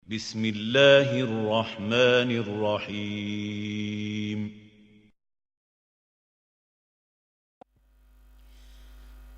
بسم الله الرحمن الرحيم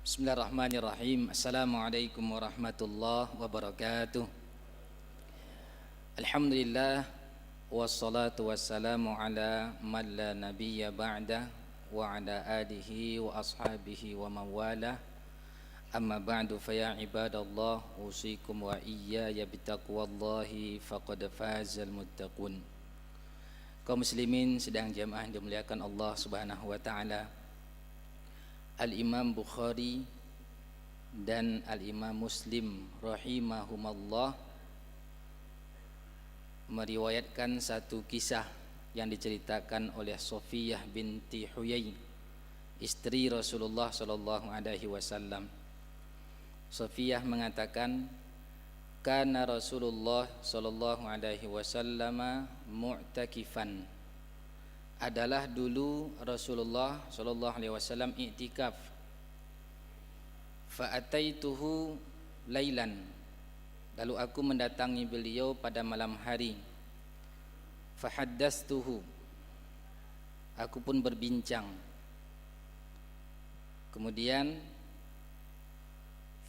Bismillahirrahmanirrahim. Assalamualaikum warahmatullahi wabarakatuh. Alhamdulillah wassalatu wassalamu ala man la nabiyya ba'da wa ala alihi wa ashabihi wa mawalah. Amma ba'du fa ya ibadallah usikum wa iyaya bitaqwallahi faqad fazal muttaqun. Kaum muslimin sedang jamaah dimuliakan Allah Subhanahu wa taala. Al-Imam Bukhari dan Al-Imam Muslim rahimahumallah meriwayatkan satu kisah yang diceritakan oleh Safiyah binti Huyai, istri Rasulullah sallallahu alaihi wasallam. Safiyah mengatakan, kana Rasulullah sallallahu alaihi wasallam mu'takifan. Adalah dulu Rasulullah sallallahu alaihi wasallam i'tikaf. Fa ataituhu lailan. Lalu aku mendatangi beliau pada malam hari. Fa haddastuhu. Aku pun berbincang. Kemudian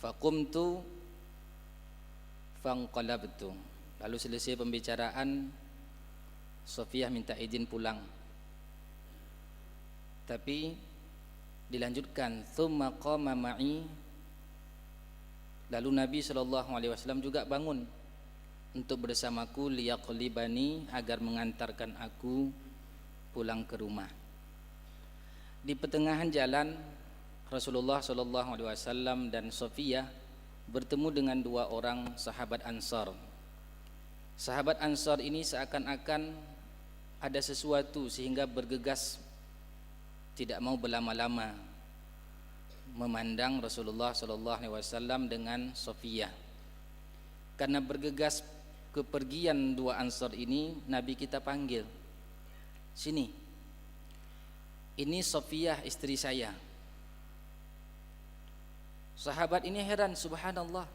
faqumtu fanqalabtu. Lalu selesai pembicaraan, Safiyah minta izin pulang. Tapi dilanjutkan, thumma qama ma'i. Lalu Nabi SAW juga bangun untuk bersamaku, liyaqlibani, agar mengantarkan aku pulang ke rumah. Di pertengahan jalan, Rasulullah SAW dan Safiyah bertemu dengan dua orang sahabat Ansar. Sahabat Ansar ini seakan-akan ada sesuatu sehingga bergegas, tidak mau berlama-lama memandang Rasulullah SAW dengan Safiyah. Karena bergegas kepergian dua Ansar ini, Nabi kita panggil, sini, ini Safiyah istri saya. Sahabat ini heran, subhanallah.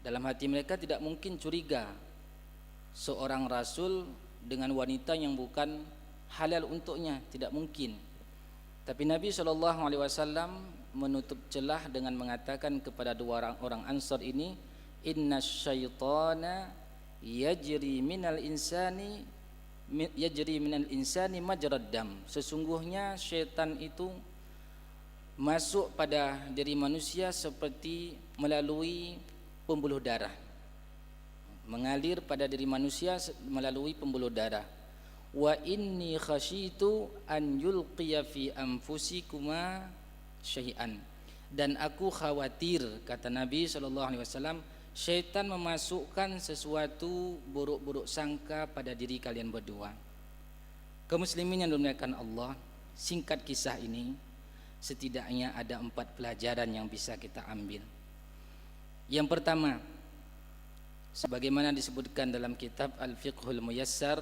Dalam hati mereka tidak mungkin curiga seorang Rasul dengan wanita yang bukan halal untuknya, tidak mungkin. Tapi Nabi SAW menutup celah dengan mengatakan kepada dua orang Ansar ini, inna syaitana yajri minal insani majrad dam. Sesungguhnya syaitan itu masuk pada diri manusia seperti melalui pembuluh darah, mengalir pada diri manusia melalui pembuluh darah. Wa inni khasyitu an yulqiya fi anfusikuma syai'an. Dan aku khawatir, kata Nabi SAW, syaitan memasukkan sesuatu buruk-buruk sangka pada diri kalian berdua. Kaum muslimin yang dimuliakan Allah, singkat kisah ini setidaknya ada 4 pelajaran yang bisa kita ambil. Yang pertama, sebagaimana disebutkan dalam kitab Al-Fiqhul Muyassar,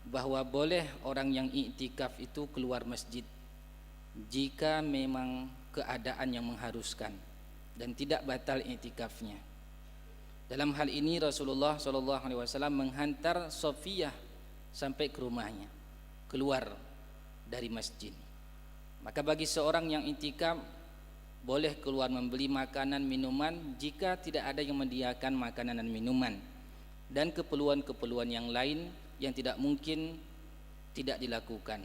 bahwa boleh orang yang i'tikaf itu keluar masjid jika memang keadaan yang mengharuskan dan tidak batal i'tikafnya. Dalam hal ini Rasulullah SAW menghantar Safiyah sampai ke rumahnya, keluar dari masjid. Maka bagi seorang yang i'tikaf boleh keluar membeli makanan minuman jika tidak ada yang menyediakan makanan dan minuman, dan keperluan-keperluan yang lain yang tidak mungkin tidak dilakukan.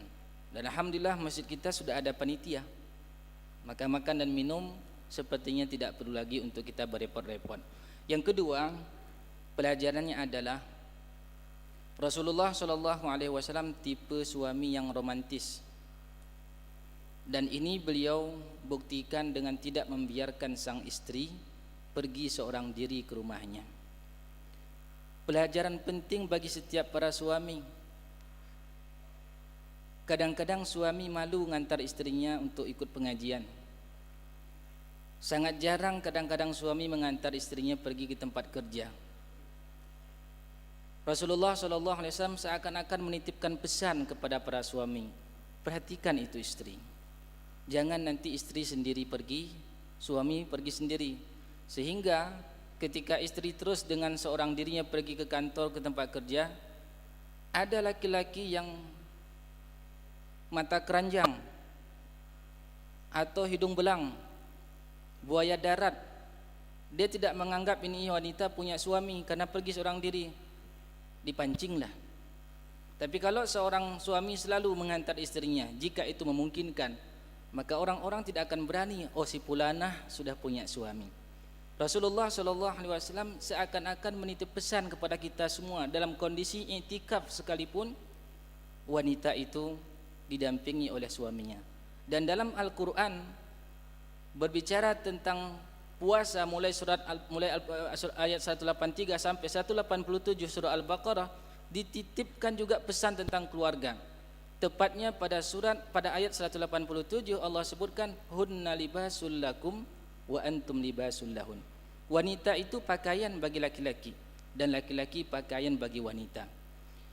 Dan alhamdulillah masjid kita sudah ada panitia, maka makan dan minum sepertinya tidak perlu lagi untuk kita berepot-repot. Yang kedua, pelajarannya adalah Rasulullah SAW tipe suami yang romantis, dan ini beliau buktikan dengan tidak membiarkan sang istri pergi seorang diri ke rumahnya. Pelajaran penting bagi setiap para suami. Kadang-kadang suami malu mengantar istrinya untuk ikut pengajian. Sangat jarang kadang-kadang suami mengantar istrinya pergi ke tempat kerja. Rasulullah SAW seakan-akan menitipkan pesan kepada para suami, perhatikan itu istri. Jangan nanti istri sendiri pergi, suami pergi sendiri, sehingga ketika istri terus dengan seorang dirinya pergi ke kantor, ke tempat kerja, ada laki-laki yang mata keranjang atau hidung belang, buaya darat, dia tidak menganggap ini wanita punya suami karena pergi seorang diri, dipancinglah. Tapi kalau seorang suami selalu menghantar istrinya, jika itu memungkinkan, maka orang-orang tidak akan berani, oh si fulanah sudah punya suami. Rasulullah SAW seakan-akan menitip pesan kepada kita semua dalam kondisi i'tikaf sekalipun, wanita itu didampingi oleh suaminya. Dan dalam Al-Quran berbicara tentang puasa mulai ayat 183 sampai 187 surah Al-Baqarah, dititipkan juga pesan tentang keluarga. Tepatnya pada ayat 187 Allah sebutkan hunna libasul lakum wa antum libasul lahun. Wanita itu pakaian bagi laki-laki dan laki-laki pakaian bagi wanita.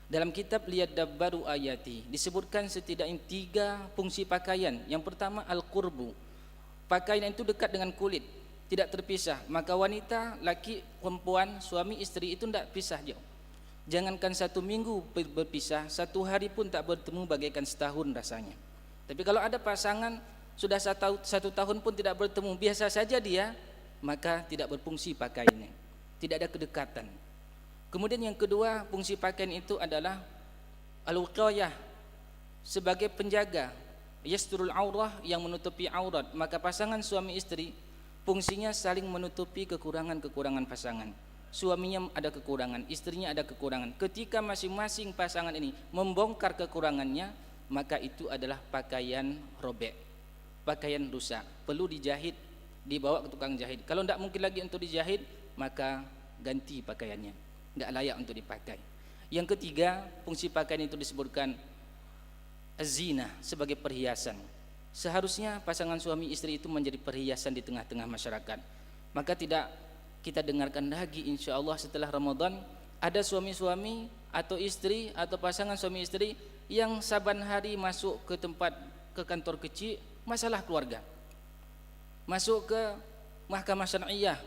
Dalam kitab Liyadabbaru Ayati disebutkan setidaknya 3 fungsi pakaian. Yang pertama al-qurbu, pakaian itu dekat dengan kulit, tidak terpisah. Maka wanita, laki, perempuan, suami, istri itu tidak pisah jauh. Jangankan 1 minggu berpisah, 1 hari pun tak bertemu bagaikan setahun rasanya. Tapi kalau ada pasangan sudah 1 tahun pun tidak bertemu, biasa saja dia, maka tidak berfungsi pakaiannya, tidak ada kedekatan. Kemudian yang kedua, fungsi pakaian itu adalah al-wiqayah, sebagai penjaga, yasturul aurah, yang menutupi aurat. Maka pasangan suami istri fungsinya saling menutupi kekurangan-kekurangan pasangan. Suaminya ada kekurangan, istrinya ada kekurangan. Ketika masing-masing pasangan ini membongkar kekurangannya, maka itu adalah pakaian robek, pakaian rusak, perlu dijahit, dibawa ke tukang jahit. Kalau tidak mungkin lagi untuk dijahit, maka ganti pakaiannya, tidak layak untuk dipakai. Yang ketiga, fungsi pakaian itu disebutkan az-zinah, sebagai perhiasan. Seharusnya pasangan suami istri itu menjadi perhiasan di tengah-tengah masyarakat. Maka tidak kita dengarkan lagi insya Allah setelah Ramadan ada suami-suami atau istri atau pasangan suami istri yang saban hari masuk ke kantor kecil, masalah keluarga, masuk ke mahkamah syar'iyah,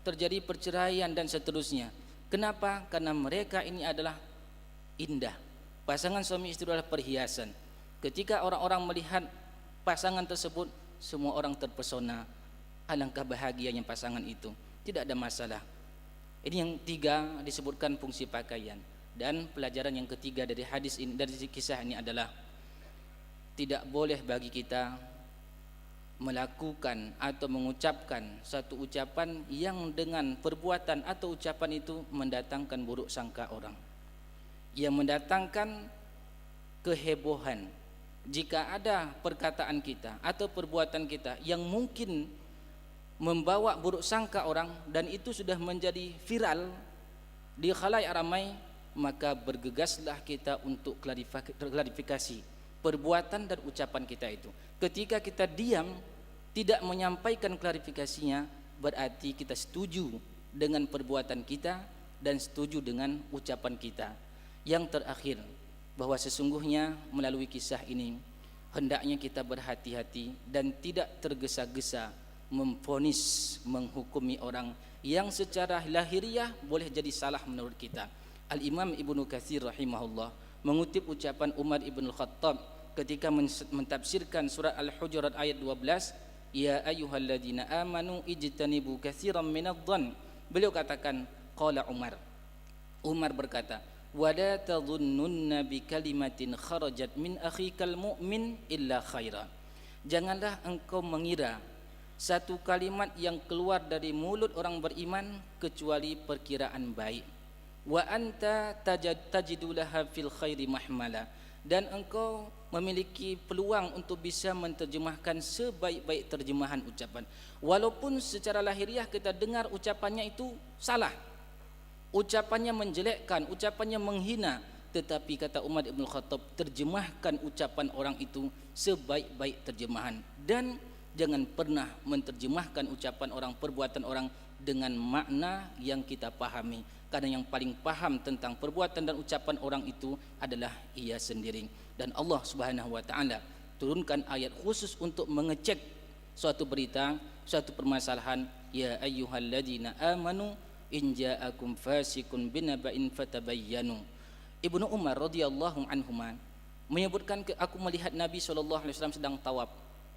terjadi perceraian dan seterusnya. Kenapa? Karena mereka ini adalah indah. Pasangan suami istri adalah perhiasan. Ketika orang-orang melihat pasangan tersebut, semua orang terpesona. Alangkah bahagianya pasangan itu, tidak ada masalah. Ini yang 3 disebutkan fungsi pakaian. Dan pelajaran yang ketiga dari hadis ini, dari kisah ini adalah tidak boleh bagi kita melakukan atau mengucapkan satu ucapan yang dengan perbuatan atau ucapan itu mendatangkan buruk sangka orang, yang mendatangkan kehebohan. Jika ada perkataan kita atau perbuatan kita yang mungkin membawa buruk sangka orang dan itu sudah menjadi viral di khalayak ramai, maka bergegaslah kita untuk klarifikasi perbuatan dan ucapan kita itu. Ketika kita diam, tidak menyampaikan klarifikasinya, berarti kita setuju dengan perbuatan kita dan setuju dengan ucapan kita. Yang terakhir, bahwa sesungguhnya melalui kisah ini hendaknya kita berhati-hati dan tidak tergesa-gesa memvonis, menghukumi orang yang secara lahiriah boleh jadi salah menurut kita. Al-Imam Ibnu Katsir rahimahullah mengutip ucapan Umar ibn Khattab ketika mentafsirkan surah Al-Hujurat ayat 12, ya ayyuhalladzina amanu ijtanibu katsiran minadh-dhann. Beliau katakan, qala Umar berkata, wala tadhunnunna bi kalimatin kharajat min akhikal mu'min illa khaira. Janganlah engkau mengira satu kalimat yang keluar dari mulut orang beriman kecuali perkiraan baik. Wa anta tajidulaha fil khairi mahmala, dan engkau memiliki peluang untuk bisa menerjemahkan sebaik-baik terjemahan ucapan. Walaupun secara lahiriah kita dengar ucapannya itu salah, ucapannya menjelekkan, ucapannya menghina, tetapi kata Umar ibn Khattab, terjemahkan ucapan orang itu sebaik-baik terjemahan. Dan jangan pernah menerjemahkan ucapan orang, perbuatan orang dengan makna yang kita pahami, karena yang paling paham tentang perbuatan dan ucapan orang itu adalah ia sendiri. Dan Allah Subhanahu wa taala turunkan ayat khusus untuk mengecek suatu berita, suatu permasalahan ya ayyuhalladzina amanu in ja'akum fasiqun binaba'in fatabayyanu. Ibnu Umar radhiyallahu anhuma menyebutkan, aku melihat Nabi SAW sedang tawaf.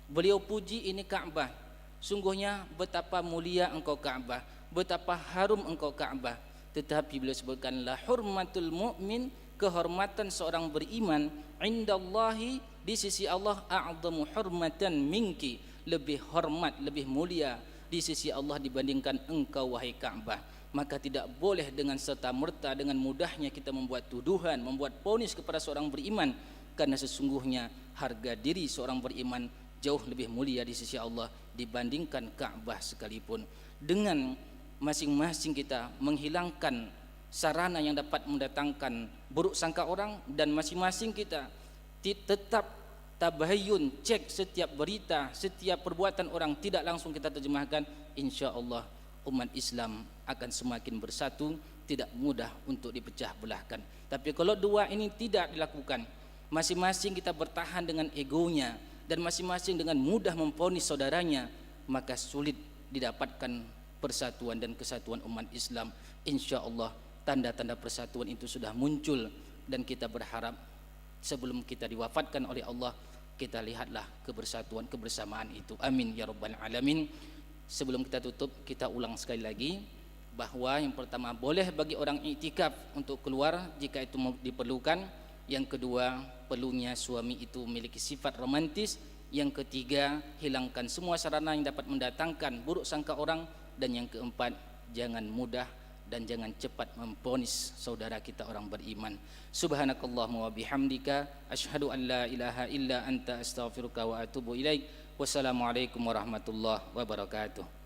Beliau puji ini Kaabah, sungguhnya betapa mulia engkau Kaabah, betapa harum engkau Kaabah. Tetapi beliau sebutkan, la hurmatul mu'min, kehormatan seorang beriman, indallahi, di sisi Allah, a'zamu hurmatan minki, lebih hormat, lebih mulia di sisi Allah dibandingkan engkau wahai Kaabah. Maka tidak boleh dengan serta-merta, dengan mudahnya kita membuat tuduhan, membuat vonis kepada seorang beriman, karena sesungguhnya harga diri seorang beriman jauh lebih mulia di sisi Allah dibandingkan Ka'bah sekalipun. Dengan masing-masing kita menghilangkan sarana yang dapat mendatangkan buruk sangka orang, dan masing-masing kita tetap tabayyun, cek setiap berita, setiap perbuatan orang, tidak langsung kita terjemahkan, insya Allah umat Islam akan semakin bersatu, tidak mudah untuk dipecah belahkan. Tapi kalau dua ini tidak dilakukan, masing-masing kita bertahan dengan egonya, dan masing-masing dengan mudah memvonis saudaranya, maka sulit didapatkan persatuan dan kesatuan umat Islam. Insya Allah tanda-tanda persatuan itu sudah muncul, dan kita berharap sebelum kita diwafatkan oleh Allah, kita lihatlah kebersatuan, kebersamaan itu. Amin ya rabbal alamin. Sebelum kita tutup, kita ulang sekali lagi bahwa yang pertama, boleh bagi orang iktikaf untuk keluar jika itu diperlukan. Yang kedua, perlunya suami itu memiliki sifat romantis. Yang ketiga, hilangkan semua sarana yang dapat mendatangkan buruk sangka orang. Dan yang keempat, jangan mudah dan jangan cepat memvonis saudara kita orang beriman. Subhanakallahumma wa bihamdika, asyhadu an la ilaha illa anta, astaghfiruka wa atubu ilaik. Wassalamualaikum warahmatullahi wabarakatuh.